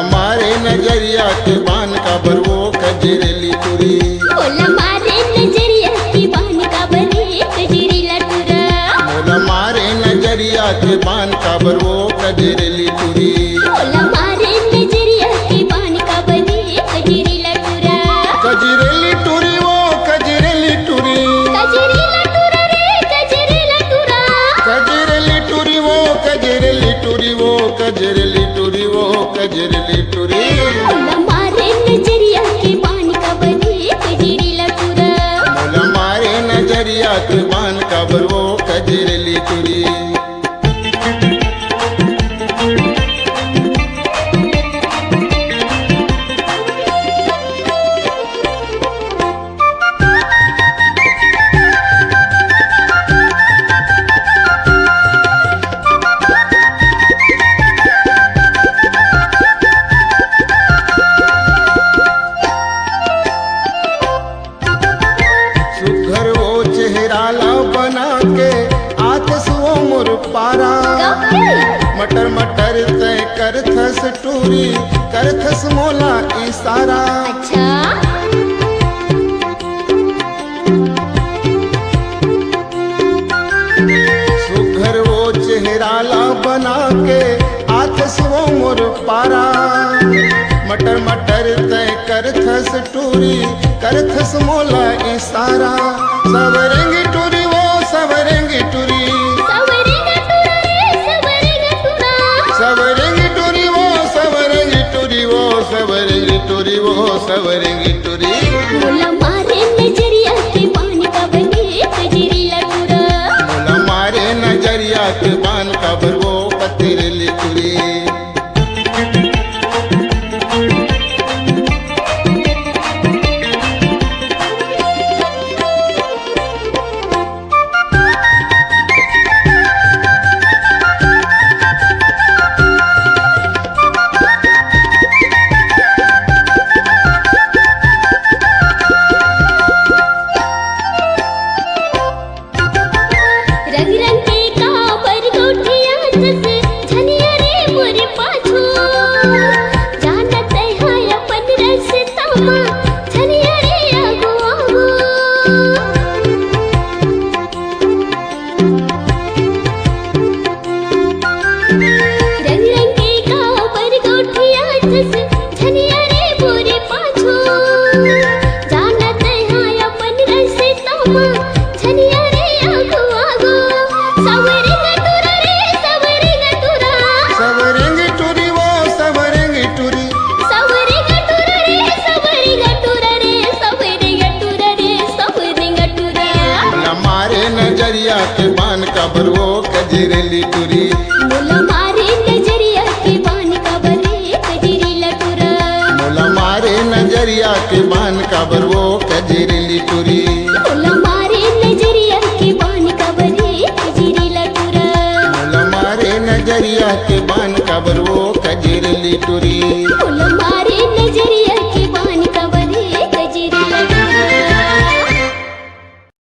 नजरिया के बान का बरवो कजरेली तुरी मोला मारे नजरिया के बान का बरे कजरेला तुरा मोला मारे नजरिया के बान का बरवो कजरेली तुरी मोला मारे नजरिया के बान का बरे कजरेला तुरा कजरेली तुरी वो कजरेली तुरी कजरेला तुरा रे कजरेला तुरा कजरेली तुरी वो कजरेली तुरी वो कजरेली तुरी वो कजरेली तुरी मोला मारे नजरिया के बान का बरे कजरेला तुरा मोला मारे नजरिया के बान का बरवो कजरेली तुरी सुघर वो चेहरा ला बना के आतस वो मुर पारा मटर मटर तय करथस टूरी करथस मोला इशारा अच्छा सुघर वो चेहरा ला बना के आतस वो मुर पारा मटर मटर तय करथस टूरी करथस मोला इशारा सवरेंगी टूरी वो सवरेंगी टूरी सवरेगा तुरा रे सवरेगा तुरा सवरेंगी टूरी वो सवरेंगी टूरी वो सवरेंगी टूरी वो सवरेंगी टूरी मोला मारे नजरिया के बान का बने कजरेला तुरा मोला मारे नजरिया के बान का बरवो कजरेली तुरी रंग रंग के काबर गोठिया जस झनिया रे मोरे पाछो जानत है अपन रस्ता मा झनिया रे आगो आगो रंग रंग के काबर गोठिया जस झनिया रे मोरे पाछो जानत है अपन रस्ता मा झनिया रे आगो आगो सवरेगा तुरा रे सवरेगा तुरा सवरेंगी टूरी वो सवरेंगी टूरी सवरेगा तुरा रे सवरेगा तुरा रे सवरेगा तुरा रे सवरेगा तुरा मोला मारे नजरिया के बान का बरवो कजरेली टूरी मोला मारे नजरिया के बान का बरे कजरेला तुरा मोला मारे नजरिया के बान का बरवो कजरेली टूरी मोला मारे नजरिया के बान का बरे कजरेला तुरा मोला मारे नजरिया के बान का बरवो कजरेली टूरी मोला मारे